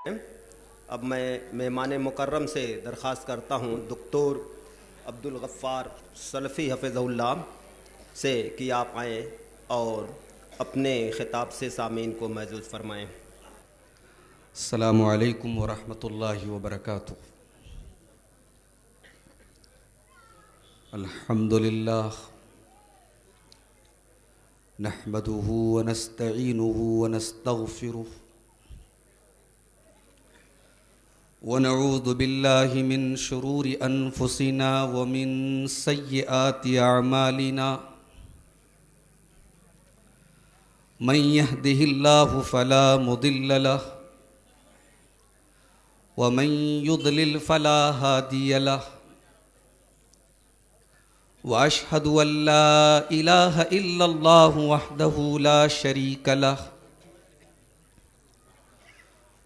اب میں مہمان مکرم سے درخواست کرتا ہوں دکتور عبدالغفار سلفی حفظہ اللہ سے کہ آپ آئیں اور اپنے خطاب سے سامعین کو محظوظ فرمائیں۔ السلام علیکم ورحمۃ اللہ وبرکاتہ۔ الحمد للہ نحمده ونستعینه ونستغفره ونعوذ باللہ من شرور انفسنا ومن سیئات اعمالنا من يهده اللہ فلا مضل له ومن يضلل فلا هادي له واشهد ان لا اله الا الله وحده لا شريك له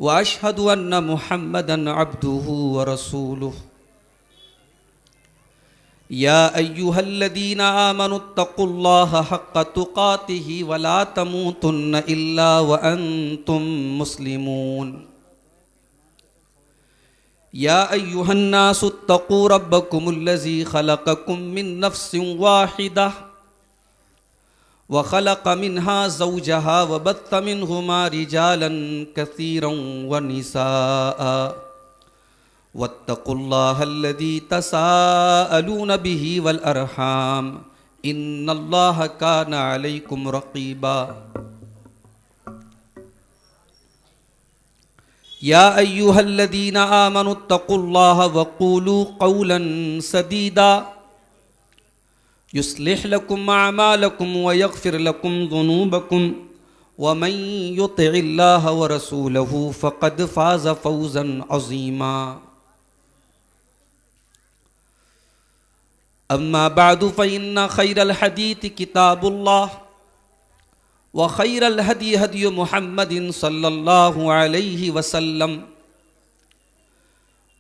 واشهد ان محمدا عبده ورسوله يا ايها الذين امنوا اتقوا الله حق تقاته ولا تموتن الا وانتم مسلمون يا ايها الناس اتقوا ربكم الذي خلقكم من نفس واحده وخلق منها زوجها وبث منهما رجالا كثيرا ونساء واتقوا الله الذي تساءلون به والأرحام إن الله كان عليكم رقيبا يا أيها الذين آمنوا اتقوا الله وقولوا قولا سديدا يصلح لكم أعمالكم ويغفر لكم ذنوبكم ومن يطع الله ورسوله فقد فاز فوزا عظيما أما بعد فإن خير الحديث كتاب الله وخير الهدي هدي محمد صلى الله عليه وسلم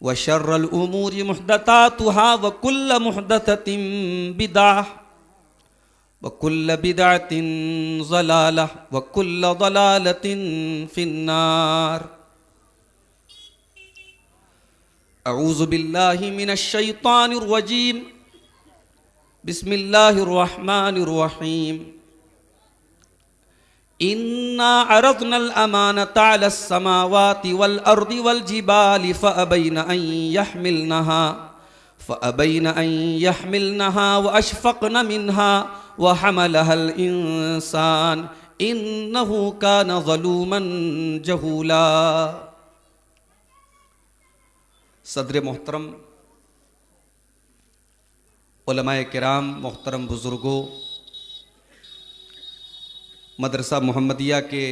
وشر الأمور محدثاتها وكل محدثة بدعة وكل بدعة ضلالة وكل ضلالة في النار أعوذ بالله من الشيطان الرجيم بسم الله الرحمن الرحيم إنا عرضنا الأمانة على السماوات والأرض والجبال فأبين أن يحملنها وأشفقن منها وحملها الإنسان إنه كان ظلوما جهولا۔ صدر محترم، علماء کرام، محترم بزرگوں، مدرسہ محمدیہ کے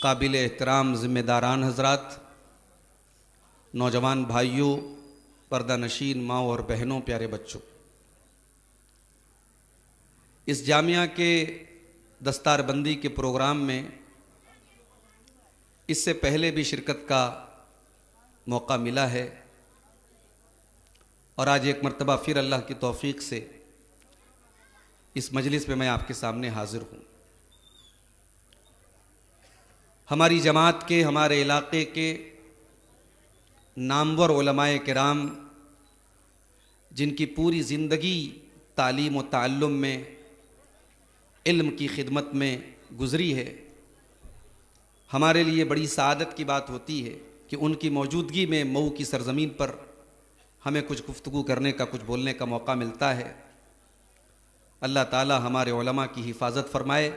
قابل احترام ذمہ داران حضرات، نوجوان بھائیوں، پردہ نشین ماں اور بہنوں، پیارے بچوں، اس جامعہ کے دستار بندی کے پروگرام میں اس سے پہلے بھی شرکت کا موقع ملا ہے اور آج ایک مرتبہ پھر اللہ کی توفیق سے اس مجلس میں آپ کے سامنے حاضر ہوں۔ ہماری جماعت کے، ہمارے علاقے کے نامور علماء کرام جن کی پوری زندگی تعلیم و تعلم میں، علم کی خدمت میں گزری ہے، ہمارے لیے بڑی سعادت کی بات ہوتی ہے کہ ان کی موجودگی میں مئو کی سرزمین پر ہمیں کچھ گفتگو کرنے کا، کچھ بولنے کا موقع ملتا ہے۔ اللہ تعالی ہمارے علماء کی حفاظت فرمائے،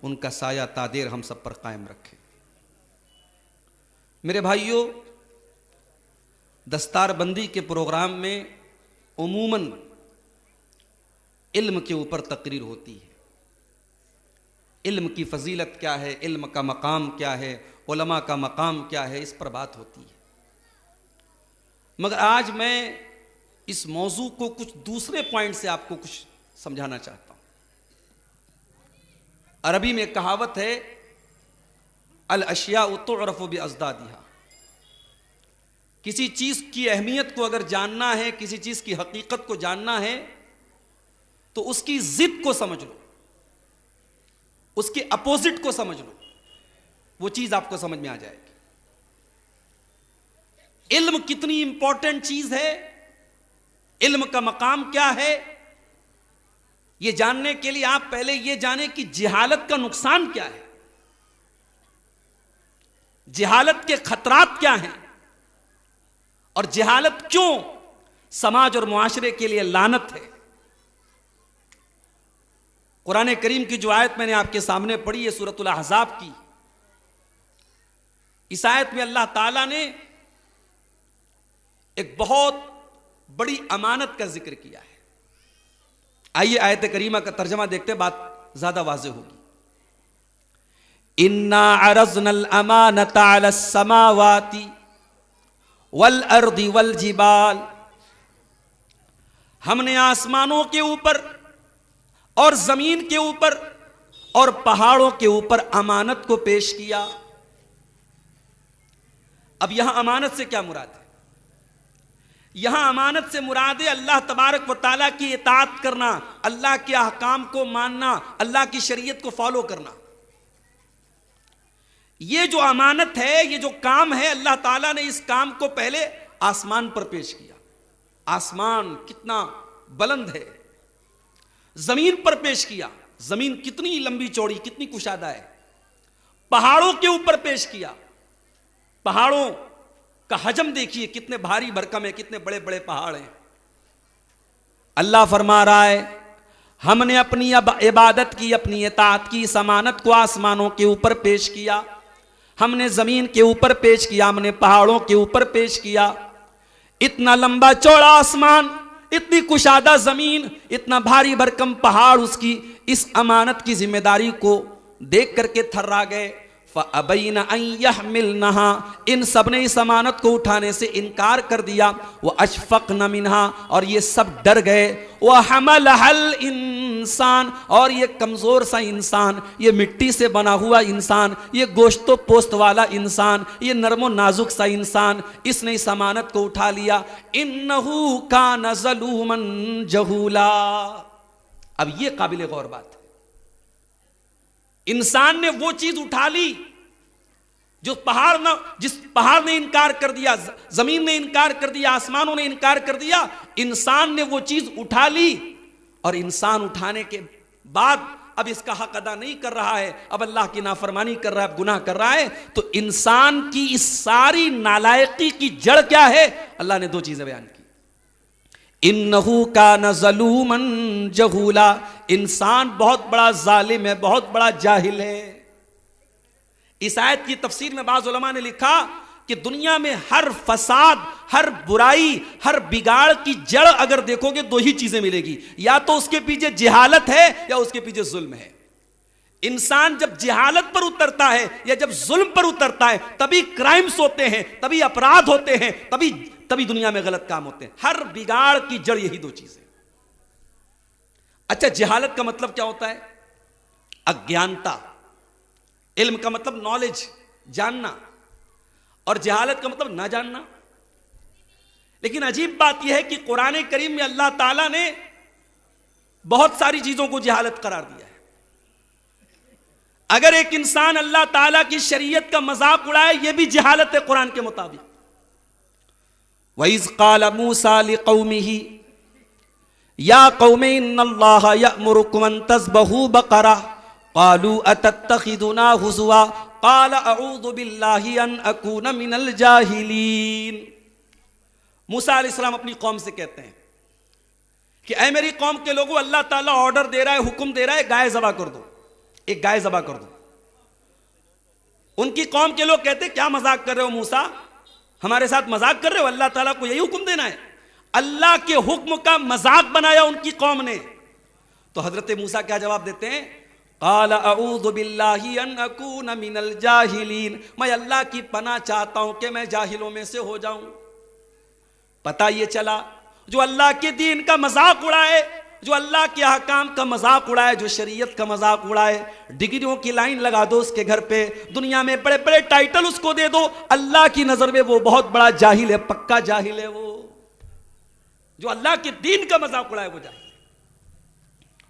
ان کا سایہ تادیر ہم سب پر قائم رکھے۔ میرے بھائیوں، دستار بندی کے پروگرام میں عموماً علم کے اوپر تقریر ہوتی ہے۔ علم کی فضیلت کیا ہے، علم کا مقام کیا ہے، علماء کا مقام کیا ہے، اس پر بات ہوتی ہے۔ مگر آج میں اس موضوع کو کچھ دوسرے پوائنٹ سے آپ کو کچھ سمجھانا چاہتا ہوں۔ عربی میں کہاوت ہے، الاشیاء تعرف باضدادها۔ کسی چیز کی اہمیت کو اگر جاننا ہے، کسی چیز کی حقیقت کو جاننا ہے تو اس کی ضد کو سمجھ لو، اس کے اپوزٹ کو سمجھ لو، وہ چیز آپ کو سمجھ میں آ جائے گی۔ علم کتنی امپورٹنٹ چیز ہے، علم کا مقام کیا ہے، یہ جاننے کے لیے آپ پہلے یہ جانیں کہ جہالت کا نقصان کیا ہے، جہالت کے خطرات کیا ہیں، اور جہالت کیوں سماج اور معاشرے کے لیے لعنت ہے۔ قرآن کریم کی جو آیت میں نے آپ کے سامنے پڑھی ہے سورۃ الاحزاب کی، اس آیت میں اللہ تعالیٰ نے ایک بہت بڑی امانت کا ذکر کیا ہے۔ آئیے آیت کریمہ کا ترجمہ دیکھتے، بات زیادہ واضح ہوگی۔ اِنَّا عَرَضْنَا الْأَمَانَةَ عَلَى السَّمَاوَاتِ وَالْأَرْضِ وَالْجِبَالِ، ہم نے آسمانوں کے اوپر اور زمین کے اوپر اور پہاڑوں کے اوپر امانت کو پیش کیا۔ اب یہاں امانت سے کیا مراد ہے؟ یہاں امانت سے مراد ہے اللہ تبارک و تعالیٰ کی اطاعت کرنا، اللہ کے احکام کو ماننا، اللہ کی شریعت کو فالو کرنا۔ یہ جو امانت ہے، یہ جو کام ہے، اللہ تعالیٰ نے اس کام کو پہلے آسمان پر پیش کیا۔ آسمان کتنا بلند ہے، زمین پر پیش کیا، زمین کتنی لمبی چوڑی، کتنی کشادہ ہے، پہاڑوں کے اوپر پیش کیا، پہاڑوں کا حجم دیکھیے، کتنے بھاری بھرکم ہے، کتنے بڑے بڑے پہاڑ ہیں۔ اللہ فرما رہا ہے ہم نے اپنی عبادت کی، اپنی اطاعت کی، اس امانت کو آسمانوں کے اوپر پیش کیا، ہم نے زمین کے اوپر پیش کیا، ہم نے پہاڑوں کے اوپر پیش کیا۔ اتنا لمبا چوڑا آسمان، اتنی کشادہ زمین، اتنا بھاری بھرکم پہاڑ اس کی اس امانت کی ذمہ داری کو دیکھ کر کے تھرا گئے۔ فَأَبَيْنَ أَن يَحْمِلْنَهَا، ان سب نے اس امانت کو اٹھانے سے انکار کر دیا۔ وَأَشْفَقْنَ مِنْهَا، اور یہ سب ڈر گئے۔ وَحَمَلَهَا الْإِنسان، اور یہ کمزور سا انسان، یہ مٹی سے بنا ہوا انسان، یہ گوشت و پوست والا انسان، یہ نرم و نازک سا انسان، اس نے اس امانت کو اٹھا لیا۔ إِنَّهُ كَانَ ظَلُومًا جَهُولًا۔ اب یہ قابل غور بات ہے، انسان نے وہ چیز اٹھا لی جو جس پہاڑ نے انکار کر دیا، زمین نے انکار کر دیا، آسمانوں نے انکار کر دیا، انسان نے وہ چیز اٹھا لی، اور انسان اٹھانے کے بعد اب اس کا حق ادا نہیں کر رہا ہے، اب اللہ کی نافرمانی کر رہا ہے، اب گناہ کر رہا ہے۔ تو انسان کی اس ساری نالائقی کی جڑ کیا ہے؟ اللہ نے دو چیزیں بیان کی۔ انہو کان ظلوما جہولا، انسان بہت بڑا ظالم ہے، بہت بڑا جاہل ہے۔ اس آیت کی تفسیر میں بعض علماء نے لکھا کہ دنیا میں ہر فساد، ہر برائی، ہر بگاڑ کی جڑ اگر دیکھو گے دو ہی چیزیں ملے گی، یا تو اس کے پیچھے جہالت ہے یا اس کے پیچھے ظلم ہے۔ انسان جب جہالت پر اترتا ہے یا جب ظلم پر اترتا ہے تبھی کرائمز ہوتے ہیں، تبھی اپرادھ ہوتے ہیں، تبھی دنیا میں غلط کام ہوتے ہیں۔ ہر بگاڑ کی جڑ یہی دو چیزیں۔ اچھا، جہالت کا مطلب کیا ہوتا ہے؟ اگیانتا۔ علم کا مطلب نالج، جاننا، اور جہالت کا مطلب نہ جاننا۔ لیکن عجیب بات یہ ہے کہ قرآن کریم میں اللہ تعالیٰ نے بہت ساری چیزوں کو جہالت قرار دیا ہے۔ اگر ایک انسان اللہ تعالیٰ کی شریعت کا مذاق اڑائے، یہ بھی جہالت ہے قرآن کے مطابق۔ وَإِذْ قَالَ مُوسَىٰ لِقَوْمِهِ يَا قَوْمِ إِنَّ اللَّهَ يَأْمُرُكُمْ أَن تَذْبَحُوا بَقَرَةً قَالُوا أَتَتَّخِذُنَا هُزُوًا قَالَ أَعُوذُ بِاللَّهِ أَنْ أَكُونَ مِنَ الْجَاهِلِينَ۔ موسیٰ علیہ السلام اپنی قوم سے کہتے ہیں کہ اے میری قوم کے لوگوں، اللہ تعالیٰ آرڈر دے رہا ہے، حکم دے رہا ہے، گائے ذبح کر دو، ایک گائے ذبح کر دو۔ ان کی قوم کے لوگ کہتے ہیں کیا مذاق کر رہے ہو موسیٰ، ہمارے ساتھ مذاق کر رہے ہو؟ اللہ تعالیٰ کو یہی حکم دینا ہے؟ اللہ کے حکم کا مذاق بنایا ان کی قوم نے۔ تو حضرت موسیٰ کیا جواب دیتے ہیں؟ قال اعوذ باللہ ان اکون من الجاہلین، میں اللہ کی پناہ چاہتا ہوں کہ میں جاہلوں میں سے ہو جاؤں۔ پتہ یہ چلا جو اللہ کے دین کا مذاق اڑائے، جو اللہ کے احکام کا مذاق اڑائے، جو شریعت کا مذاق اڑائے، ڈگریوں کی لائن لگا دو اس کے گھر پہ، دنیا میں بڑے بڑے ٹائٹل اس کو دے دو، اللہ کی نظر میں وہ بہت بڑا جاہل ہے، پکا جاہل ہے۔ وہ جو اللہ کے دین کا مذاق اڑائے وہ جاہل ہے۔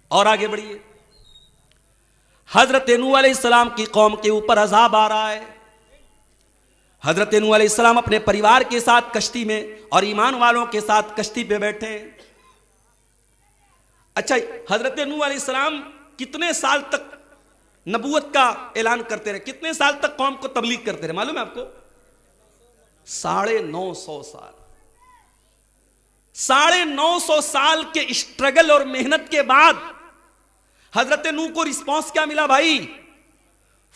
اور آگے بڑھیے، حضرت نوح علیہ السلام کی قوم کے اوپر عذاب آ رہا ہے۔ حضرت نوح علیہ السلام اپنے پریوار کے ساتھ کشتی میں اور ایمان والوں کے ساتھ کشتی پہ بیٹھے. اچھا حضرت نوح علیہ السلام کتنے سال تک نبوت کا اعلان کرتے رہے, کتنے سال تک قوم کو تبلیغ کرتے رہے معلوم ہے آپ کو؟ 950 سال. 950 سال کے اسٹرگل اور محنت کے بعد حضرت نوح کو رسپانس کیا ملا بھائی؟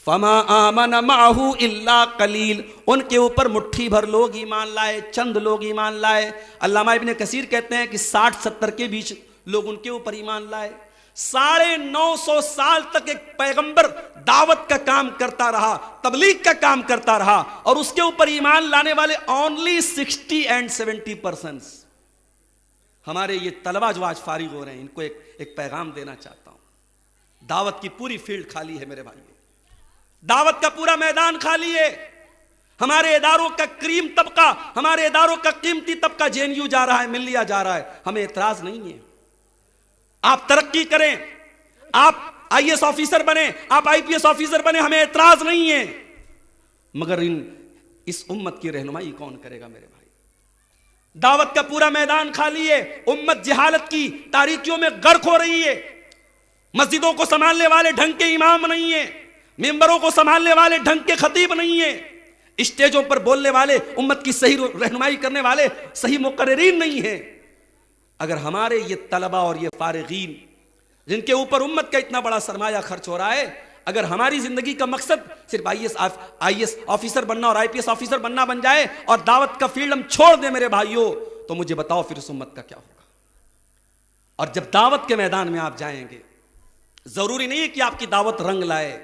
فما آمن معه الا قلیل. ان کے اوپر مٹھی بھر لوگ ایمان لائے, چند لوگ ایمان لائے. علامہ ابن کثیر کہتے ہیں کہ 60-70 کے بیچ لوگ ان کے اوپر ایمان لائے. 950 سال تک ایک پیغمبر دعوت کا کام کرتا رہا, تبلیغ کا کام کرتا رہا, اور اس کے اوپر ایمان لانے والے only 60 and 70%. ہمارے یہ طلبہ جو آج فارغ ہو رہے ہیں, ان کو ایک پیغام دینا چاہتا ہوں. دعوت کی پوری فیلڈ خالی ہے میرے بھائیوں, دعوت کا پورا میدان خالی ہے. ہمارے اداروں کا کریم طبقہ, ہمارے اداروں کا قیمتی طبقہ JNU جا رہا ہے, ملیا جا رہا ہے. ہمیں اعتراض نہیں ہے, آپ ترقی کریں, آپ IAS آفیسر بنیں, آپ IPS آفیسر بنیں, ہمیں اعتراض نہیں ہے. مگر اس امت کی رہنمائی کون کرے گا میرے بھائی؟ دعوت کا پورا میدان خالی ہے. امت جہالت کی تاریکیوں میں غرق ہو رہی ہے. مسجدوں کو سنبھالنے والے ڈھنگ کے امام نہیں ہیں, ممبروں کو سنبھالنے والے ڈھنگ کے خطیب نہیں ہیں, اسٹیجوں پر بولنے والے, امت کی صحیح رہنمائی کرنے والے صحیح مقررین نہیں ہیں. اگر ہمارے یہ طلبہ اور یہ فارغین جن کے اوپر امت کا اتنا بڑا سرمایہ خرچ ہو رہا ہے, اگر ہماری زندگی کا مقصد صرف IAS آفیسر بننا اور IPS آفیسر بننا بن جائے اور دعوت کا فیلڈ ہم چھوڑ دیں میرے بھائیوں, تو مجھے بتاؤ پھر اس امت کا کیا ہوگا؟ اور جب دعوت کے میدان میں آپ جائیں گے, ضروری نہیں ہے کہ آپ کی دعوت رنگ لائے.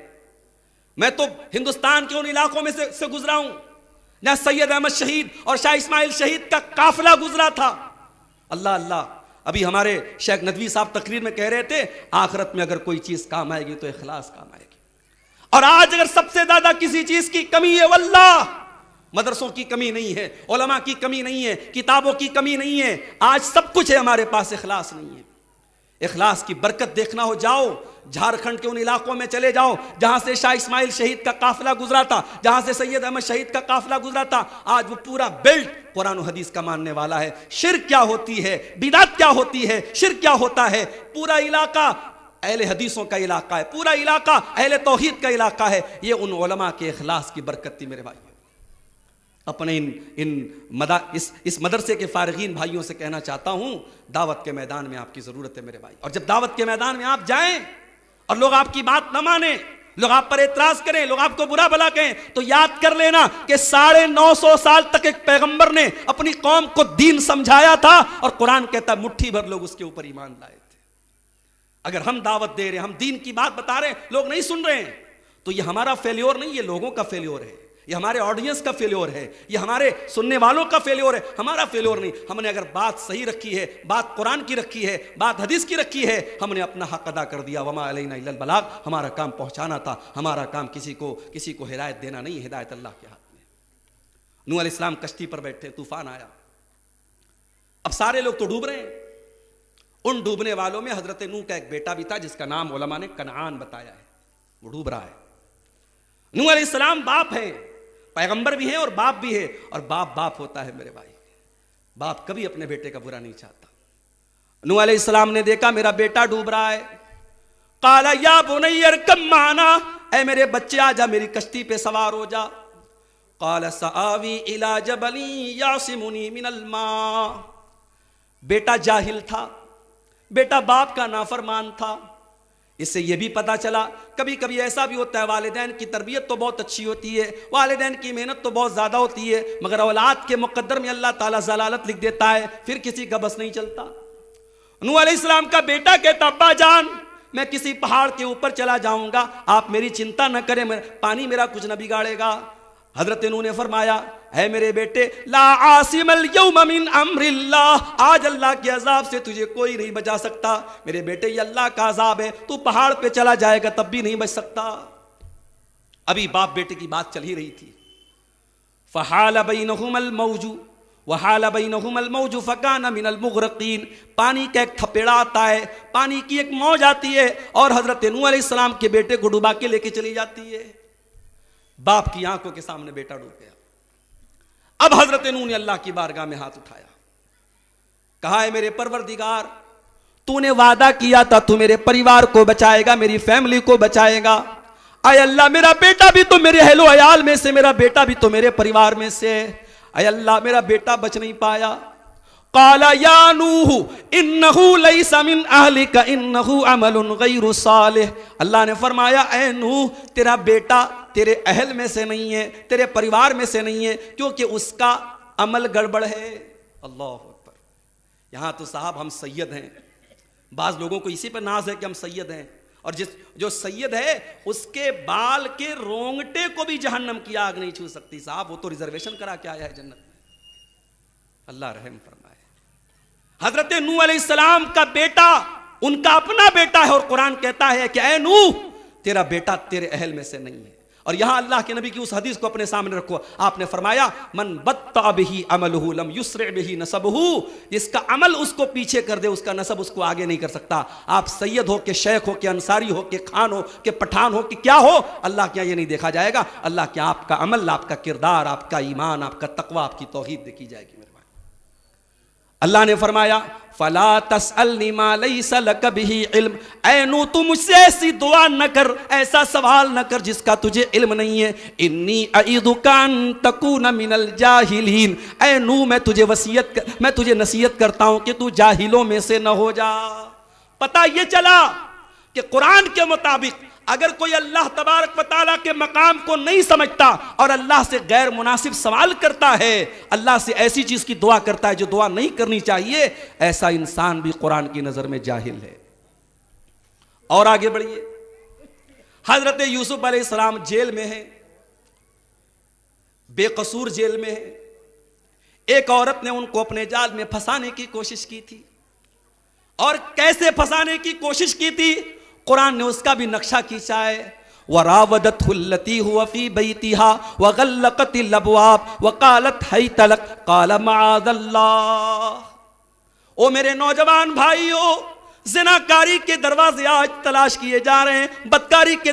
میں تو ہندوستان کے ان علاقوں میں سے گزرا ہوں جہاں سید احمد شہید اور شاہ اسماعیل شہید کا قافلہ گزرا تھا. اللہ اللہ, ابھی ہمارے شیخ ندوی صاحب تقریر میں کہہ رہے تھے آخرت میں اگر کوئی چیز کام آئے گی تو اخلاص کام آئے گی. اور آج اگر سب سے زیادہ کسی چیز کی کمی ہے, واللہ مدرسوں کی کمی نہیں ہے, علماء کی کمی نہیں ہے, کتابوں کی کمی نہیں ہے, آج سب کچھ ہے ہمارے پاس, اخلاص نہیں ہے. اخلاص کی برکت دیکھنا ہو جاؤ جھارکھنڈ کے ان علاقوں میں چلے جاؤ جہاں سے شاہ اسماعیل شہید کا قافلہ گزرا تھا, جہاں سے سید احمد شہید کا قافلہ گزرا تھا. آج وہ پورا بیلٹ قرآن و حدیث کا ماننے والا ہے. شرک کیا ہوتی ہے, بدعت کیا ہوتی ہے, شرک کیا ہوتا ہے, پورا علاقہ اہل حدیثوں کا علاقہ ہے, پورا علاقہ اہل توحید کا علاقہ ہے. یہ ان علماء کے اخلاص کی برکت تھی میرے بھائی. اپنے اس مدرسے کے فارغین بھائیوں سے کہنا چاہتا ہوں, دعوت کے میدان میں آپ کی ضرورت ہے میرے بھائی. اور جب دعوت کے میدان میں آپ جائیں اور لوگ آپ کی بات نہ مانیں, لوگ آپ پر اعتراض کریں, لوگ آپ کو برا بھلا کہیں, تو یاد کر لینا کہ 950 سال تک ایک پیغمبر نے اپنی قوم کو دین سمجھایا تھا, اور قرآن کہتا ہے مٹھی بھر لوگ اس کے اوپر ایمان لائے تھے. اگر ہم دعوت دے رہے ہیں, ہم دین کی بات بتا رہے ہیں, لوگ نہیں سن رہے ہیں, تو یہ ہمارا فیلیور نہیں, یہ لوگوں کا فیلیور ہے, یہ ہمارے آڈینس کا فیلیور ہے, یہ ہمارے سننے والوں کا فیلیور ہے, ہمارا فیلیور نہیں. ہم نے اگر بات صحیح رکھی ہے, بات قرآن کی رکھی ہے, بات حدیث کی رکھی ہے, ہم نے اپنا حق ادا کر دیا. وما علینا الا البلاغ, ہمارا کام پہنچانا تھا, ہمارا کام کسی کو ہدایت دینا نہیں, ہدایت اللہ کے ہاتھ میں. نوح علیہ السلام کشتی پر بیٹھے, طوفان آیا, اب سارے لوگ تو ڈوب رہے ہیں. ان ڈوبنے والوں میں حضرت نوح کا ایک بیٹا بھی تھا جس کا نام علماء نے کنعان بتایا ہے, وہ ڈوب رہا ہے. نوح علیہ السلام باپ ہیں, پیغمبر بھی ہیں اور باپ بھی ہے, اور باپ ہوتا ہے میرے بھائی. باپ کبھی اپنے بیٹے کا برا نہیں چاہتا. نوح علیہ السلام نے دیکھا میرا بیٹا ڈوب رہا ہے, قال یا بنی ارکب معنا, اے میرے بچے آ جا میری کشتی پہ سوار ہو جا. قال سآوی الی جبل یعصمنی من الماء. بیٹا جاہل تھا, بیٹا باپ کا نافرمان تھا. اس سے یہ بھی پتا چلا کبھی کبھی ایسا بھی ہوتا ہے, والدین کی تربیت تو بہت اچھی ہوتی ہے, والدین کی محنت تو بہت زیادہ ہوتی ہے, مگر اولاد کے مقدر میں اللہ تعالیٰ ضلالت لکھ دیتا ہے, پھر کسی کا بس نہیں چلتا. نوح علیہ السلام کا بیٹا کہتا ابا جان میں کسی پہاڑ کے اوپر چلا جاؤں گا, آپ میری چنتا نہ کریں, پانی میرا کچھ نہ بگاڑے گا. حضرت نوح نے فرمایا اے میرے بیٹے لا عاصم اليوم من امر اللہ, آج اللہ کے عذاب سے تجھے کوئی نہیں بچا سکتا. میرے بیٹے یہ اللہ کا عذاب ہے, تو پہاڑ پہ چلا جائے گا تب بھی نہیں بچ سکتا. ابھی باپ بیٹے کی بات چل ہی رہی تھی. فحال بینہم الموج وحال بینہم الموج فکان من المغرقین. پانی کا ایک تھپیڑا آتا ہے, پانی کی ایک موج آتی ہے, اور حضرت نوح علیہ السلام کے بیٹے کو ڈوبا کے لے کے چلی جاتی ہے. باپ کی آنکھوں کے سامنے بیٹا ڈوب گیا. اب حضرت نوح نے اللہ کی بارگاہ میں ہاتھ اٹھایا, کہا ہے میرے پروردگار, تو نے وعدہ کیا تھا تو میرے پریوار کو بچائے گا, میری فیملی کو بچائے گا. اے اللہ میرا بیٹا بھی تو میرے اہل و عیال میں سے, میرا بیٹا بھی تو میرے پریوار میں سے, اے اللہ میرا بیٹا بچ نہیں پایا. قال یا نوح انہ لیس من اہلک انہ عمل غیر صالح. اللہ نے فرمایا اے نوح تیرا بیٹا تیرے اہل میں سے نہیں ہے, تیرے پریوار میں سے نہیں ہے, کیونکہ اس کا عمل گڑبڑ ہے. اللہ اکبر. یہاں تو صاحب ہم سید ہیں, بعض لوگوں کو اسی پہ ناز ہے کہ ہم سید ہیں, اور جو سید ہے اس کے بال کے رونگٹے کو بھی جہنم کی آگ نہیں چھو سکتی. صاحب وہ تو ریزرویشن کرا کے آیا ہے جنت میں. اللہ رحم فرمائے. حضرت نوح علیہ السلام کا بیٹا ان کا اپنا بیٹا ہے, اور قرآن کہتا ہے کہ اے نوح تیرا بیٹا تیرے اہل میں سے نہیں ہے. اور یہاں اللہ کے نبی کی اس حدیث کو اپنے سامنے رکھو. آپ نے فرمایا من بطأ بہ عملہ لم یسرع بہ نسبہ, جس کا عمل اس کو پیچھے کر دے اس کا نسب اس کو آگے نہیں کر سکتا. آپ سید ہو کہ شیخ ہو کہ انصاری ہو کہ خان ہو کہ پٹھان ہو کہ کیا ہو, اللہ کے یہاں یہ نہیں دیکھا جائے گا. اللہ کے آپ کا عمل, آپ کا کردار, آپ کا ایمان, آپ کا تقوی, آپ کی توحید دیکھی جائے گی. اللہ نے فرمایا فلا تسألنی ما لیس لک بہ علم. اے نوح تو مجھ سے ایسی دعا نہ کر, ایسا سوال نہ کر جس کا تجھے علم نہیں ہے. انی اعیذک ان تکون من الجاہلین. اے نوح میں تجھے نصیحت کرتا ہوں کہ تو جاہلوں میں سے نہ ہو جا. پتہ یہ چلا کہ قرآن کے مطابق اگر کوئی اللہ تبارک و تعالیٰ کے مقام کو نہیں سمجھتا اور اللہ سے غیر مناسب سوال کرتا ہے, اللہ سے ایسی چیز کی دعا کرتا ہے جو دعا نہیں کرنی چاہیے, ایسا انسان بھی قرآن کی نظر میں جاہل ہے. اور آگے بڑھیے. حضرت یوسف علیہ السلام جیل میں ہیں, بے قصور جیل میں ہیں. ایک عورت نے ان کو اپنے جال میں پھنسانے کی کوشش کی تھی, اور کیسے پھنسانے کی کوشش کی تھی قرآن نے اس کا بھی نقشہ کھینچا ہے. وراودته التي هو في بيتها وغلقت الابواب وقالت هيت لك قال معاذ الله. او میرے نوجوان بھائیو, زناکاری کے دروازے آج تلاش کیے جا رہے ہیں, بدکاری کے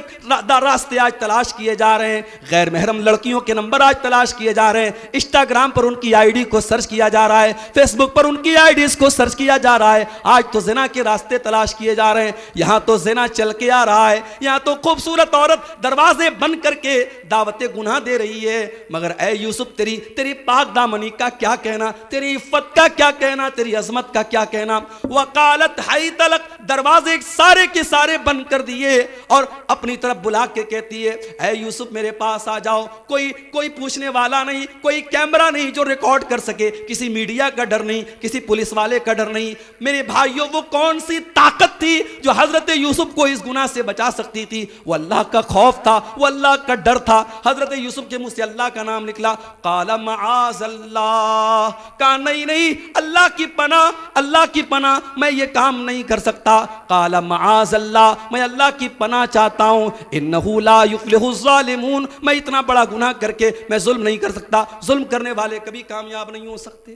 راستے آج تلاش کیے جا رہے ہیں, غیر محرم لڑکیوں کے نمبر آج تلاش کیے جا رہے ہیں, انسٹاگرام پر ان کی آئی ڈی کو سرچ کیا جا رہا ہے, فیس بک پر ان کی آئی ڈیز کو سرچ کیا جا رہا ہے. آج تو زنا کے راستے تلاش کیے جا رہے ہیں. یہاں تو زنا چل کے آ رہا ہے, یہاں تو خوبصورت عورت دروازے بند کر کے دعوت گناہ دے رہی ہے. مگر اے یوسف تیری پاک دامنی کا کیا کہنا, تیری عفت کا کیا کہنا, تیری عظمت کا کیا کہنا. وقالت حیت لک, دروازے سارے کے سارے بند کر دیے اور اپنی طرف بلا کے کہتی ہے اے یوسف میرے پاس آ جاؤ. کوئی پوچھنے والا نہیں, کوئی کیمرہ نہیں جو ریکارڈ کر سکے, کسی میڈیا کا ڈر نہیں, کسی پولیس والے کا ڈر نہیں. میرے بھائیوں وہ کون سی طاقت تھی جو حضرت یوسف کو اس گناہ سے بچا سکتی تھی؟ وہ اللہ کا خوف تھا, وہ اللہ کا ڈر تھا. حضرت یوسف کے منہ سے اللہ کا نام نکلا. قال معاذ اللہ, کہا نہیں اللہ کی پناہ, اللہ کی پناہ, میں یہ کام نہیں کر سکتا. قال معاذ اللہ, میں اللہ کی پناہ چاہتا ہوں. انہ لا یفلح الظالمون, میں اتنا بڑا گناہ کر کے میں ظلم نہیں کر سکتا. ظلم کرنے والے کبھی کامیاب نہیں ہو سکتے.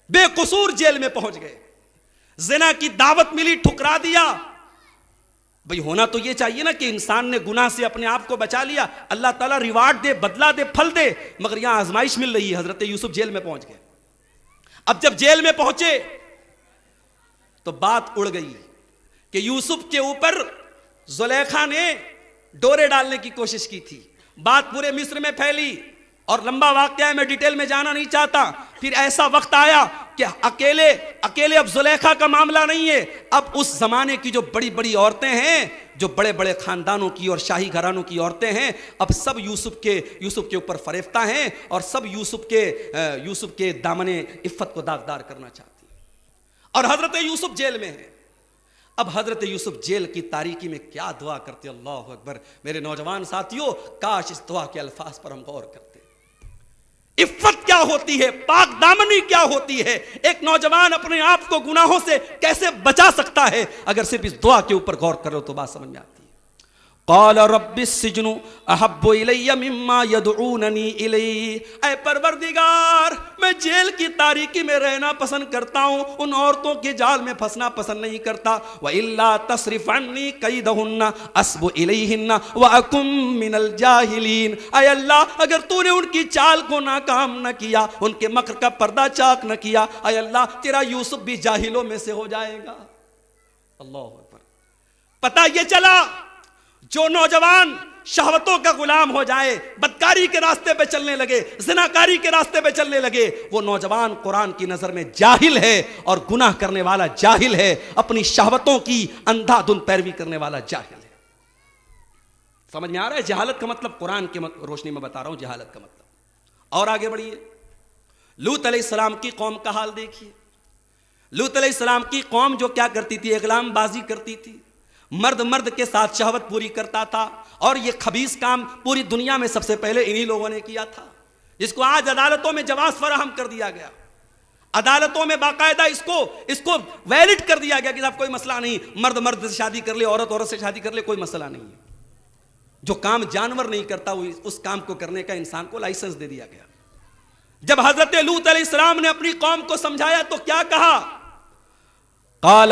بے قصور جیل میں پہنچ گئے, زنا کی دعوت ملی, ٹھکرا دیا. بھئی ہونا تو یہ چاہیے نا کہ انسان نے گناہ سے اپنے آپ کو بچا لیا, اللہ تعالیٰ ریوارڈ دے, بدلہ دے, پھل دے. مگر یہاں آزمائش مل رہی ہے. حضرت یوسف جیل میں پہنچ گئے. اب جب جیل میں پہنچے تو بات اڑ گئی کہ یوسف کے اوپر زلیخا نے ڈورے ڈالنے کی کوشش کی تھی. بات پورے مصر میں پھیلی, اور لمبا واقعہ ہے, میں ڈیٹیل میں جانا نہیں چاہتا. پھر ایسا وقت آیا کہ اکیلے اب زلیخا کا معاملہ نہیں ہے. اب اس زمانے کی جو بڑی بڑی عورتیں ہیں, جو بڑے بڑے خاندانوں کی اور شاہی گھرانوں کی عورتیں ہیں, اب سب یوسف کے اوپر فریفتہ ہیں, اور سب یوسف کے دامن عفت کو داغدار کرنا چاہتے ہیں. اور حضرت یوسف جیل میں ہیں. اب حضرت یوسف جیل کی تاریکی میں کیا دعا کرتے, اللہ اکبر. میرے نوجوان ساتھیوں, کاش اس دعا کے الفاظ پر ہم غور کرتے. عفت کیا ہوتی ہے, پاک دامنی کیا ہوتی ہے, ایک نوجوان اپنے آپ کو گناہوں سے کیسے بچا سکتا ہے, اگر صرف اس دعا کے اوپر غور کرو تو بات سمجھ میں آتی ہے. قال رب السجن احب الی مما یدعوننی الی، اے پروردگار میں جیل کی تاریکی میں رہنا پسند کرتا ہوں، ان عورتوں کے جال میں پھنسنا پسند نہیں کرتا۔ وَإِلَّا تَصْرِفْ عَنِّي كَيْدَهُنَّ أَصْبُ إِلَيْهِنَّ وَأَكُن مِّنَ الْجَاهِلِينَ، اے اللہ اگر تو نے ان کی چال کو ناکام نہ کیا، ان کے مکر کا پردہ چاک نہ کیا، اے اللہ تیرا یوسف بھی جاہلوں میں سے ہو جائے گا۔ اللہ اکبر۔ پتہ یہ چلا جو نوجوان شہوتوں کا غلام ہو جائے، بدکاری کے راستے پہ چلنے لگے، زناکاری کے راستے پہ چلنے لگے، وہ نوجوان قرآن کی نظر میں جاہل ہے اور گناہ کرنے والا جاہل ہے، اپنی شہوتوں کی اندھا دھند پیروی کرنے والا جاہل ہے۔ سمجھ میں آ رہا ہے جہالت کا مطلب؟ قرآن کی روشنی میں بتا رہا ہوں جہالت کا مطلب۔ اور آگے بڑھیے، لوط علیہ السلام کی قوم کا حال دیکھیے۔ لوط علیہ السلام کی قوم جو کیا کرتی تھی؟ اغلام بازی کرتی تھی، مرد کے ساتھ شہوت پوری کرتا تھا، اور یہ خبیث کام پوری دنیا میں سب سے پہلے انہی لوگوں نے کیا تھا، جس کو آج عدالتوں میں جواز فراہم کر دیا گیا، عدالتوں میں باقاعدہ اس کو ویلڈ کر دیا گیا کہ صاحب کوئی مسئلہ نہیں، مرد سے شادی کر لے، عورت سے شادی کر لے، کوئی مسئلہ نہیں ہے۔ جو کام جانور نہیں کرتا اس کام کو کرنے کا انسان کو لائسنس دے دیا گیا۔ جب حضرت لوط علیہ السلام نے اپنی قوم کو سمجھایا تو کیا کہا؟ قال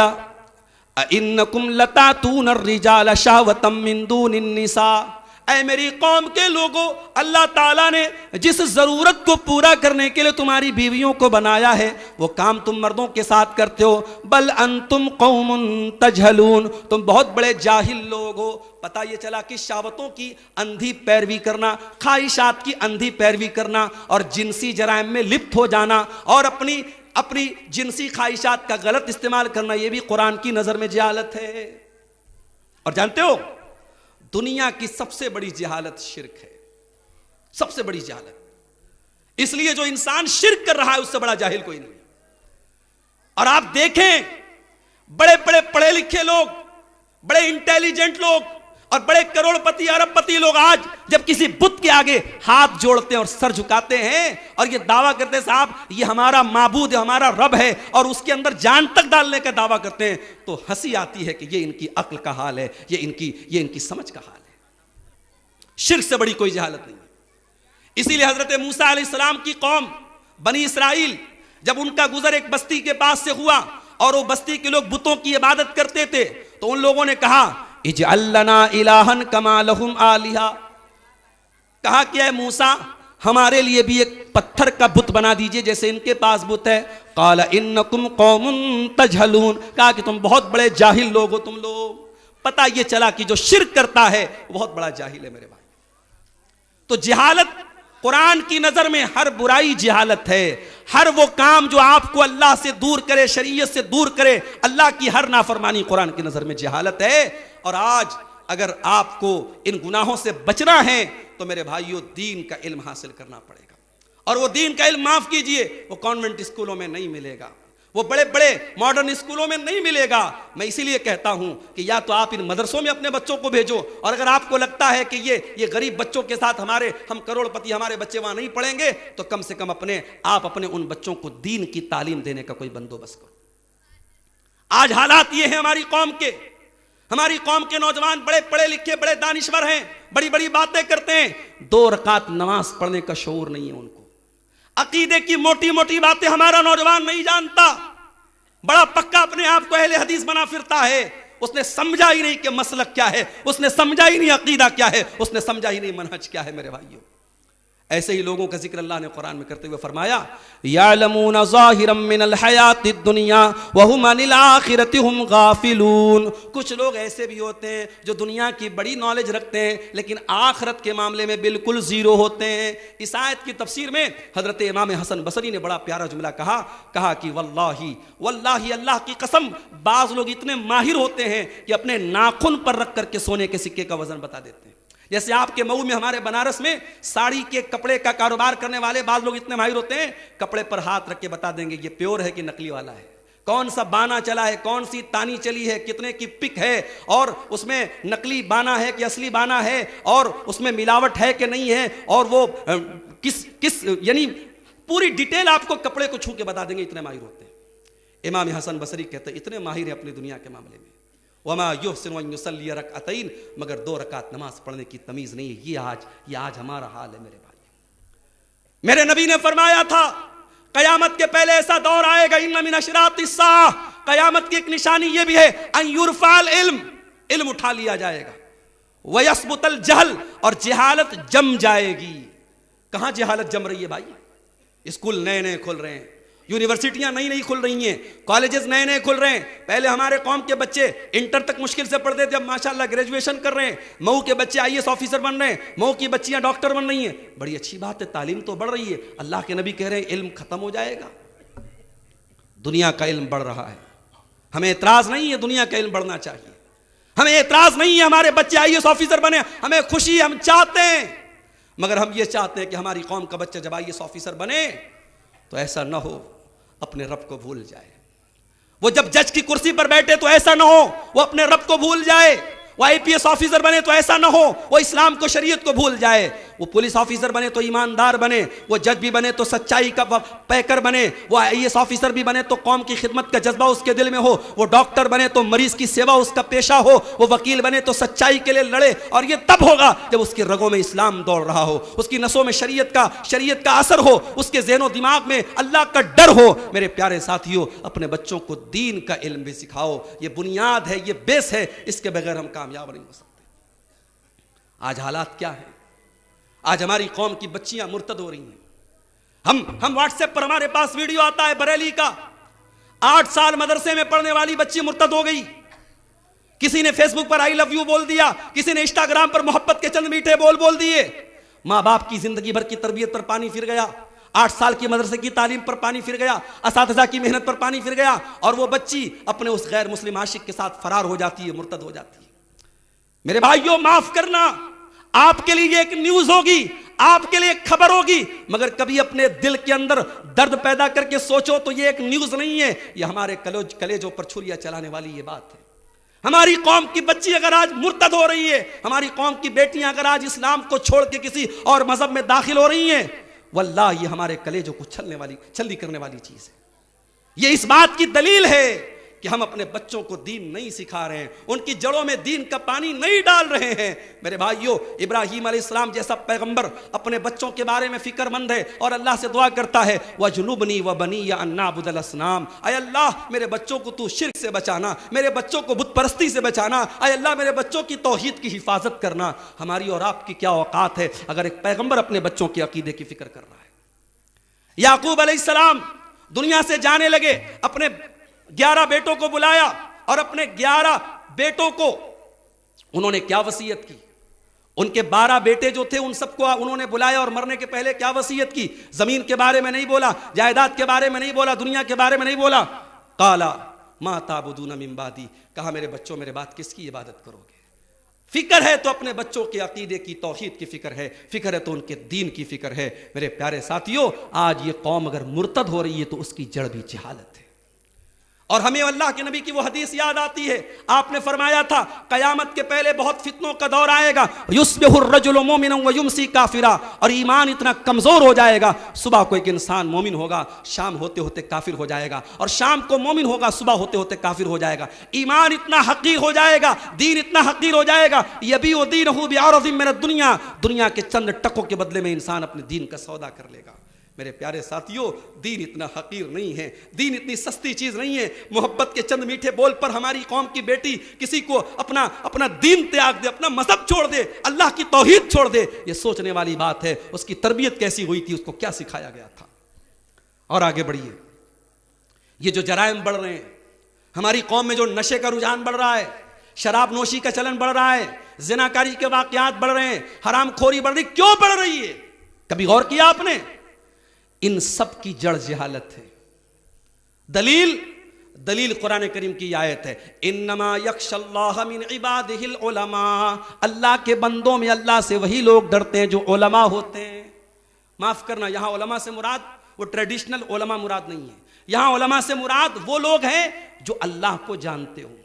اَإِنَّكُمْ لَتَأْتُونَ الرِّجَالَ شَهْوَةً مِّن دُونِ النِّسَاءِ، اے میری قوم کے لوگوں، اللہ تعالیٰ نے جس ضرورت کو پورا کرنے کے لیے تمہاری بیویوں کو بنایا ہے وہ کام تم مردوں کے ساتھ کرتے ہو۔ بل انتم قوم تجہلون، تم بہت بڑے جاہل لوگ ہو۔ پتہ یہ چلا کہ شہوتوں کی اندھی پیروی کرنا، خواہشات کی اندھی پیروی کرنا اور جنسی جرائم میں لپت ہو جانا اور اپنی جنسی خواہشات کا غلط استعمال کرنا، یہ بھی قرآن کی نظر میں جہالت ہے۔ اور جانتے ہو دنیا کی سب سے بڑی جہالت شرک ہے، سب سے بڑی جہالت۔ اس لیے جو انسان شرک کر رہا ہے اس سے بڑا جاہل کوئی نہیں۔ اور آپ دیکھیں بڑے بڑے پڑھے لکھے لوگ، بڑے انٹیلیجنٹ لوگ اور بڑے کروڑ پتی ارب پتی لوگ آج جب کسی بت کے آگے ہاتھ جوڑتے ہیں اور سر جھکاتے ہیں اور یہ دعویٰ کرتے ہیں صاحب یہ ہمارا معبود ہے، ہمارا رب ہے، اور اس کے اندر جان تک ڈالنے کا دعویٰ کرتے ہیں، تو ہنسی آتی ہے کہ یہ ان کی عقل کا حال ہے، یہ ان کی سمجھ کا حال ہے۔ شرک سے بڑی کوئی جہالت نہیں ہے۔ اسی لیے حضرت موسیٰ علیہ السلام کی قوم بنی اسرائیل، جب ان کا گزر ایک بستی کے پاس سے ہوا اور وہ بستی کے لوگ بتوں کی عبادت کرتے تھے، تو ان لوگوں نے کہا اجعل لنا الہا کما لہم آلہہ، کہا کہ اے موسیٰ ہمارے لیے بھی ایک پتھر کا بت بنا دیجئے جیسے ان کے پاس بت ہے۔ قال انکم قوم تجہلون، کہا کہ تم بہت بڑے جاہل لوگ ہو تم لوگ۔ پتہ یہ چلا کہ جو شرک کرتا ہے وہ بہت بڑا جاہل ہے میرے بھائی۔ تو جہالت قرآن کی نظر میں ہر برائی جہالت ہے، ہر وہ کام جو آپ کو اللہ سے دور کرے، شریعت سے دور کرے، اللہ کی ہر نافرمانی قرآن کی نظر میں جہالت ہے۔ اور آج اگر آپ کو ان گناہوں سے بچنا ہے تو میرے بھائیوں دین کا علم حاصل کرنا پڑے گا، اور وہ دین کا علم معاف کیجئے وہ کانوینٹ اسکولوں میں نہیں ملے گا، وہ بڑے بڑے ماڈرن اسکولوں میں نہیں ملے گا۔ میں اسی لیے کہتا ہوں کہ یا تو آپ ان مدرسوں میں اپنے بچوں کو بھیجو، اور اگر آپ کو لگتا ہے کہ یہ غریب بچوں کے ساتھ ہم کروڑ پتی ہمارے بچے وہاں نہیں پڑھیں گے، تو کم سے کم آپ اپنے ان بچوں کو دین کی تعلیم دینے کا کوئی بندوبست کرو۔ آج حالات یہ ہیں ہماری قوم کے نوجوان بڑے پڑھے لکھے، بڑے دانشور ہیں، بڑی بڑی باتیں کرتے ہیں، 2 رکعت نماز پڑھنے کا شعور نہیں ہے ان کو، عقیدے کی موٹی موٹی باتیں ہمارا نوجوان نہیں جانتا، بڑا پکا اپنے آپ کو اہل حدیث بنا پھرتا ہے، اس نے سمجھا ہی نہیں کہ مسلک کیا ہے، اس نے سمجھا ہی نہیں عقیدہ کیا ہے، اس نے سمجھا ہی نہیں منہج کیا ہے میرے بھائیوں۔ ایسے ہی لوگوں کا ذکر اللہ نے قرآن میں کرتے ہوئے فرمایا یعلمون ظاہرا من الحیات الدنیا وہم عن الآخرۃ ہم غافلون، کچھ لوگ ایسے بھی ہوتے ہیں جو دنیا کی بڑی نالج رکھتے ہیں لیکن آخرت کے معاملے میں بالکل زیرو ہوتے ہیں۔ اس آیت کی تفسیر میں حضرت امام حسن بصری نے بڑا پیارا جملہ کہا کہ واللہ اللہ کی قسم بعض لوگ اتنے ماہر ہوتے ہیں کہ اپنے ناخن پر رکھ کر کے سونے کے سکے کا وزن بتا دیتے ہیں۔ جیسے آپ کے مئو میں ہمارے بنارس میں ساڑی کے کپڑے کا کاروبار کرنے والے بعض لوگ اتنے ماہر ہوتے ہیں، کپڑے پر ہاتھ رکھ کے بتا دیں گے یہ پیور ہے کہ نقلی والا ہے، کون سا بانا چلا ہے، کون سی تانی چلی ہے، کتنے کی پک ہے، اور اس میں نقلی بانا ہے کہ اصلی بانا ہے، اور اس میں ملاوٹ ہے کہ نہیں ہے، اور وہ کس یعنی پوری ڈیٹیل آپ کو کپڑے کو چھو کے بتا دیں گے، اتنے ماہر ہوتے ہیں۔ امام حسن بصری کہتے ہیں اتنے ماہر ہیں اپنی دنیا کے معاملے میں، وما یحسن ان یصلی رکعتین، مگر 2 رکعت نماز پڑھنے کی تمیز نہیں ہے. یہ آج ہمارا حال ہے میرے بھائی. میرے نبی نے فرمایا تھا قیامت کے پہلے ایسا دور آئے گا، ان من اشراط الساعہ، قیامت کی ایک نشانی یہ بھی ہے، ان یرفع العلم، علم اٹھا لیا جائے گا، ویثبت الجہل، اور جہالت جم جائے گی. کہاں جہالت جم رہی ہے بھائی؟ اسکول نئے نئے کھل رہے ہیں، یونیورسٹیاں نئی نئی کھل رہی ہیں، کالجز نئے نئے کھل رہے ہیں. پہلے ہمارے قوم کے بچے انٹر تک مشکل سے پڑھتے تھے، اب ماشاءاللہ گریجویشن کر رہے ہیں. مئو کے بچے IAS آفیسر بن رہے ہیں، مئو کی بچیاں ڈاکٹر بن رہی ہیں. بڑی اچھی بات ہے، تعلیم تو بڑھ رہی ہے. اللہ کے نبی کہہ رہے ہیں علم ختم ہو جائے گا. دنیا کا علم بڑھ رہا ہے، ہمیں اعتراض نہیں ہے، دنیا کا علم بڑھنا چاہیے. ہمیں اعتراض نہیں ہے ہمارے بچے IAS آفیسر بنے، ہمیں خوشی، ہم چاہتے ہیں. مگر ہم یہ چاہتے ہیں کہ ہماری قوم کا بچہ جب IAS آفیسر بنے تو ایسا نہ ہو اپنے رب کو بھول جائے. وہ جب جج کی کرسی پر بیٹھے تو ایسا نہ ہو وہ اپنے رب کو بھول جائے. وہ IPS آفیسر بنے تو ایسا نہ ہو وہ اسلام کو، شریعت کو بھول جائے. وہ پولیس آفیسر بنے تو ایماندار بنے، وہ جج بھی بنے تو سچائی کا پیکر بنے، وہ IAS آفیسر بھی بنے تو قوم کی خدمت کا جذبہ اس کے دل میں ہو، وہ ڈاکٹر بنے تو مریض کی سیوا اس کا پیشہ ہو، وہ وکیل بنے تو سچائی کے لیے لڑے. اور یہ تب ہوگا جب اس کے رگوں میں اسلام دوڑ رہا ہو، اس کی نسوں میں شریعت کا اثر ہو، اس کے ذہن و دماغ میں اللہ کا ڈر ہو. میرے پیارے ساتھیوں، اپنے بچوں کو دین کا علم بھی سکھاؤ. یہ بنیاد ہے، یہ بیس ہے، اس کے بغیر ہم کامیاب نہیں ہو سکتے. آج حالات کیا ہیں؟ آج ہماری قوم کی بچیاں مرتد ہو رہی ہیں. ہم واٹس ایپ پر ہمارے پاس ویڈیو آتا ہے بریلی کا، 8 سال مدرسے میں پڑھنے والی بچی مرتد ہو گئی. کسی نے face book per I love you بول دیا، کسی نے انسٹاگرام پر محبت کے چند میٹھے بول دیے. ماں باپ کی زندگی بھر کی تربیت پر پانی پھر گیا، 8 سال کی مدرسے کی تعلیم پر پانی پھر گیا، اساتذہ کی محنت پر پانی پھر گیا، اور وہ بچی اپنے اس غیر مسلم عاشق کے ساتھ فرار ہو جاتی ہے، مرتد ہو جاتی ہے. میرے بھائیوں، معاف کرنا، آپ کے لیے یہ ایک نیوز ہوگی، آپ کے لیے ایک خبر ہوگی، مگر کبھی اپنے دل کے اندر درد پیدا کر کے سوچو تو یہ ایک نیوز نہیں ہے، یہ ہمارے کلیجوں پر چھریاں چلانے والی یہ بات ہے. ہماری قوم کی بچی اگر آج مرتد ہو رہی ہے، ہماری قوم کی بیٹیاں اگر آج اسلام کو چھوڑ کے کسی اور مذہب میں داخل ہو رہی ہیں، واللہ یہ ہمارے کلیجوں کو چھلنی کرنے والی چیز ہے. یہ اس بات کی دلیل ہے کہ ہم اپنے بچوں کو دین نہیں سکھا رہے ہیں، ان کی جڑوں میں دین کا پانی نہیں ڈال رہے ہیں. میرے بھائیوں، ابراہیم علیہ السلام جیسا پیغمبر اپنے بچوں کے بارے میں فکر مند ہے اور اللہ سے دعا کرتا ہے وَجْنُبْنِي وَبَنِيَّ أَن نَّعْبُدَ الْأَصْنَامَ. اے اللہ میرے بچوں کو تو شرک سے بچانا، میرے بچوں کو بت پرستی سے بچانا، اے اللہ میرے بچوں کی توحید کی حفاظت کرنا. ہماری اور آپ کی کیا اوقات ہے اگر ایک پیغمبر اپنے بچوں کے عقیدے کی فکر کر رہا ہے. یعقوب علیہ السلام دنیا سے جانے لگے، اپنے 11 بیٹوں کو بلایا اور اپنے 11 بیٹوں کو انہوں نے کیا وصیت کی؟ ان کے 12 بیٹے جو تھے ان سب کو انہوں نے بلایا اور مرنے کے پہلے کیا وصیت کی؟ زمین کے بارے میں نہیں بولا، جائیداد کے بارے میں نہیں بولا، دنیا کے بارے میں نہیں بولا. قالا ما تعبدون من بعدی، کہا میرے بچوں میرے بعد کس کی عبادت کرو گے؟ فکر ہے تو اپنے بچوں کے عقیدے کی، توحید کی فکر ہے تو ان کے دین کی فکر ہے. میرے پیارے ساتھیوں، آج یہ قوم اگر مرتد ہو رہی ہے تو اس کی جڑ بھی جہالت ہے. اور ہمیں اللہ کے نبی کی وہ حدیث یاد آتی ہے، آپ نے فرمایا تھا قیامت کے پہلے بہت فتنوں کا دور آئے گا. یصبح الرجل مؤمنا ویمسی کافرا، اور ایمان اتنا کمزور ہو جائے گا، صبح کو ایک انسان مومن ہوگا، شام ہوتے ہوتے کافر ہو جائے گا، اور شام کو مومن ہوگا، صبح ہوتے ہوتے کافر ہو جائے گا. ایمان اتنا حقیر ہو جائے گا، دین اتنا حقیر ہو جائے گا، یبیع دینہ بعرض من الدنیا، دنیا کے چند ٹکوں کے بدلے میں انسان اپنے دین کا سودا کر لے گا. میرے پیارے ساتھیوں، دین اتنا حقیر نہیں ہے، دین اتنی سستی چیز نہیں ہے. محبت کے چند میٹھے بول پر ہماری قوم کی بیٹی کسی کو اپنا دین تیاگ دے، اپنا مذہب چھوڑ دے، اللہ کی توحید چھوڑ دے، یہ سوچنے والی بات ہے. اس کی تربیت کیسی ہوئی تھی، اس کو کیا سکھایا گیا تھا. اور آگے بڑھیے. یہ جو جرائم بڑھ رہے ہیں ہماری قوم میں، جو نشے کا رجحان بڑھ رہا ہے، شراب نوشی کا چلن بڑھ رہا ہے، زناکاری کے واقعات بڑھ رہے ہیں، حرام خوری بڑھ رہی، کیوں بڑھ رہی ہے؟ کبھی غور کیا آپ نے؟ ان سب کی جڑ جہالت ہے. دلیل قرآن کریم کی آیت ہے، انما یخشی اللہ من عبادہ العلماء، اللہ کے بندوں میں اللہ سے وہی لوگ ڈرتے ہیں جو علماء ہوتے ہیں. معاف کرنا، یہاں علماء سے مراد وہ ٹریڈیشنل علماء مراد نہیں ہے. یہاں علماء سے مراد وہ لوگ ہیں جو اللہ کو جانتے ہوں.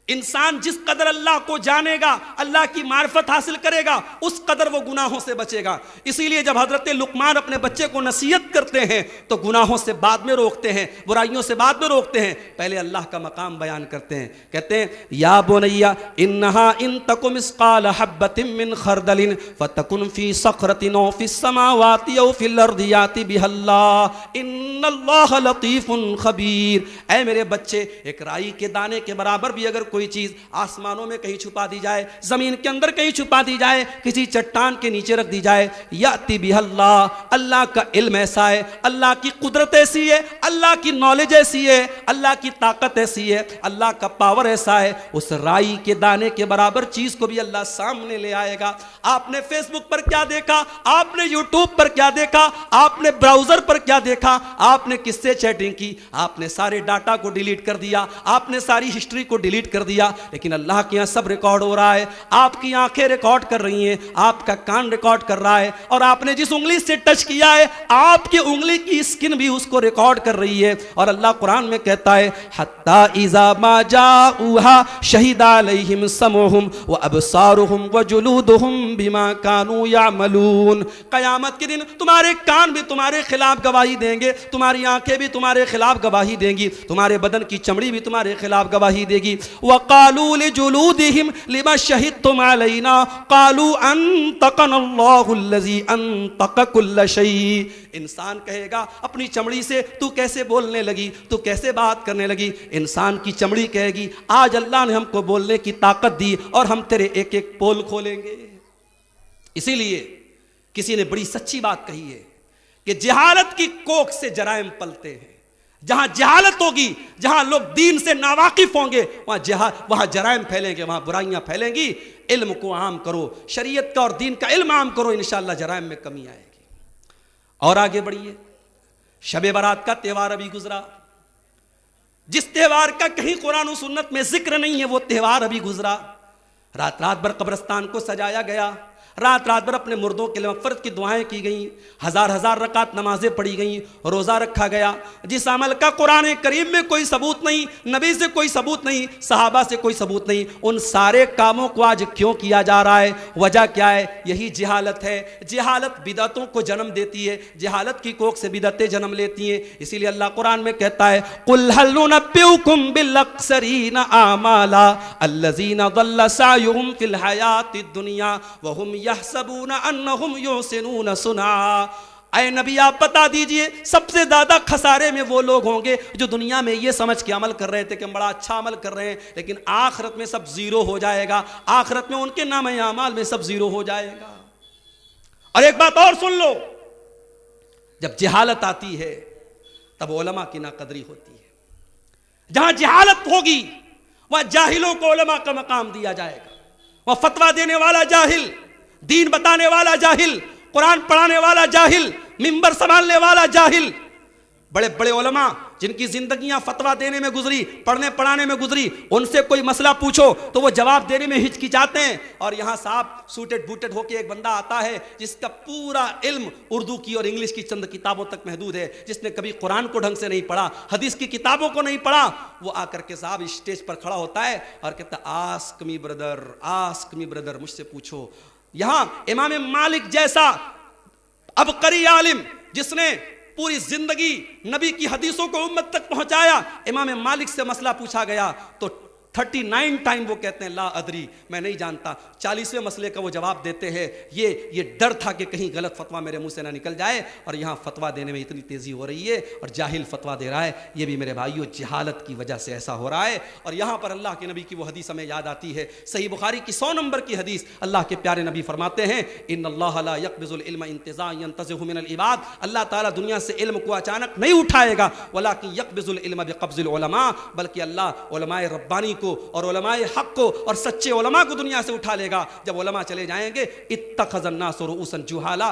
انسان جس قدر اللہ کو جانے گا، اللہ کی معرفت حاصل کرے گا، اس قدر وہ گناہوں سے بچے گا۔ اسی لیے جب حضرت لقمان اپنے بچے کو نصیحت کرتے ہیں تو گناہوں سے بعد میں روکتے ہیں، برائیوں سے بعد میں روکتے ہیں، پہلے اللہ کا مقام بیان کرتے ہیں۔ کہتے ہیں یا بنی انہا ان تک مثقال حبۃ من خردل فتکن فی صخرۃ او فی السماوات او فی الارض یأت بها اللہ ان اللہ لطیف خبیر۔ اے میرے بچے، ایک رائی کے دانے کے برابر بھی اگر کوئی چیز آسمانوں میں کہیں چھپا دی جائے، زمین کے اندر کہیں چھپا دی جائے، کسی چٹان کے نیچے رکھ دی جائے، یاتی بہ اللہ، اللہ کا علم ایسا ہے، اللہ کی قدرت ایسی ہے، اللہ کی نالج ایسی ہے، اللہ کی طاقت ایسی ہے، اللہ کا پاور ایسا ہے، اس رائی کے دانے کے برابر چیز کو بھی اللہ سامنے لے آئے گا۔ آپ نے فیس بک پر کیا دیکھا، آپ نے یوٹیوب پر کیا دیکھا، آپ نے براؤزر پر کیا دیکھا، آپ نے کس سے چیٹنگ کی، آپ نے سارے ڈاٹا کو ڈیلیٹ کر دیا، آپ نے ساری ہسٹری کو ڈیلیٹ کر دیا، لیکن اللہ کے یہاں سب ریکارڈ ہو رہا ہے۔ آپ کی آنکھیں ریکارڈ کر رہی ہیں، آپ کا کان ریکارڈ کر رہا ہے، اور آپ نے جس انگلی سے ٹچ کیا ہے آپ کی انگلی کی اسکن بھی اس کو ریکارڈ کر رہی ہے۔ اور اللہ قرآن میں کہتا ہے حتی اذا ما جاؤها شہد علیہم سمعہم وابصارہم وجلودہم بما کانوا یعملون۔ قیامت کے دن تمہارے کان بھی تمہارے خلاف گواہی دیں گے، تمہاری آنکھیں بھی تمہارے خلاف گواہی دیں گی، تمہارے بدن کی چمڑی بھی تمہارے خلاف گواہی دے گی۔ وقالوا لجلودهم لما شهدتم علينا قالوا انطقنا الله الذي انطق كل شيء۔ انسان کہے گا اپنی چمڑی سے تو کیسے بولنے لگی، تو کیسے بات کرنے لگی؟ انسان کی چمڑی کہے گی آج اللہ نے ہم کو بولنے کی طاقت دی اور ہم تیرے ایک ایک پول کھولیں گے۔ اسی لیے کسی نے بڑی سچی بات کہی ہے کہ جہالت کی کوکھ سے جرائم پلتے ہیں۔ جہاں جہالت ہوگی، جہاں لوگ دین سے ناواقف ہوں گے، وہاں جرائم پھیلیں گے، وہاں برائیاں پھیلیں گی۔ علم کو عام کرو، شریعت کا اور دین کا علم عام کرو، انشاءاللہ جرائم میں کمی آئے گی۔ اور آگے بڑھیے، شب برات کا تہوار ابھی گزرا، جس تہوار کا کہیں قرآن و سنت میں ذکر نہیں ہے وہ تہوار ابھی گزرا۔ رات رات بھر قبرستان کو سجایا گیا، رات رات بھر اپنے مردوں کے لیے مغفرت کی دعائیں کی گئیں، ہزار ہزار رکعت نمازیں پڑھی گئیں، روزہ رکھا گیا۔ جس عمل کا قرآن کریم میں کوئی ثبوت نہیں، نبی سے کوئی ثبوت نہیں، صحابہ سے کوئی ثبوت نہیں، ان سارے کاموں کو آج کیوں کیا جا رہا ہے؟ وجہ کیا ہے؟ یہی جہالت ہے۔ جہالت بدعتوں کو جنم دیتی ہے، جہالت کی کوکھ سے بدعتیں جنم لیتی ہیں۔ اسی لیے اللہ قرآن میں کہتا ہے قُلْ هَلْ نُنَبِّئُكُمْ بِالْأَخْسَرِينَ أَعْمَالًا الَّذِينَ ضَلَّ سَعْيُهُمْ فِي الْحَيَاةِ الدُّنْيَا وَهُمْ يحسبون انہم یحسنون صنعا۔ اے نبی آپ بتا دیجئے سب سے زیادہ خسارے میں وہ لوگ ہوں گے جو دنیا میں یہ سمجھ کے عمل کر رہے تھے کہ ہم بڑا اچھا عمل کر رہے ہیں، لیکن آخرت میں سب زیرو ہو جائے گا، آخرت میں ان کے نامہ اعمال میں سب زیرو ہو جائے گا۔ اور ایک بات اور سن لو، جب جہالت آتی ہے تب علماء کی ناقدری ہوتی ہے۔ جہاں جہالت ہوگی وہاں جاہلوں کو علماء کا مقام دیا جائے گا، وہاں فتویٰ دینے والا جاہل، دین بتانے والا جاہل، قرآن پڑھانے والا جاہل، منبر سنبھالنے والا جاہل، بڑے بڑے علماء جن کی زندگیاں فتویٰ دینے میں گزری، پڑھنے پڑھانے میں گزری، ان سے کوئی مسئلہ پوچھو تو وہ جواب دینے میں ہچکچاتے ہیں، اور یہاں صاحب سوٹڈ بوٹڈ ہو کے ایک بندہ آتا ہے جس کا پورا علم اردو کی اور انگلش کی چند کتابوں تک محدود ہے، جس نے کبھی قرآن کو ڈھنگ سے نہیں پڑھا، حدیث کی کتابوں کو نہیں پڑھا، وہ آ کر کے صاحب اسٹیج پر کھڑا ہوتا ہے اور کہتا ہے آسک می بردر، مجھ سے پوچھو۔ یہاں امام مالک جیسا عبقری عالم جس نے پوری زندگی نبی کی حدیثوں کو امت تک پہنچایا، امام مالک سے مسئلہ پوچھا گیا تو 39 ٹائم وہ کہتے ہیں لا ادری، میں نہیں جانتا۔ 40ویں مسئلے کا وہ جواب دیتے ہیں، یہ ڈر تھا کہ کہیں غلط فتویٰ میرے منہ سے نہ نکل جائے، اور یہاں فتویٰ دینے میں اتنی تیزی ہو رہی ہے اور جاہل فتویٰ دے رہا ہے۔ یہ بھی میرے بھائیوں جہالت کی وجہ سے ایسا ہو رہا ہے۔ اور یہاں پر اللہ کے نبی کی وہ حدیث ہمیں یاد آتی ہے، صحیح بخاری کی 100 نمبر کی حدیث، اللہ کے پیارے نبی فرماتے ہیں ان اللہ لا يقبض العلم انتزاعا ينتزعه من العباد، اللہ تعالیٰ دنیا سے علم کو اچانک نہیں اٹھائے گا، ولكن يقبض العلم بقبض العلماء، بلکہ اللہ علماء ربانی کو اور علماء حق کو اور سچے علماء کو دنیا سے اٹھا لے گا۔ جب علماء چلے جائیں گے اتخذ الناس رؤوسا جہالا،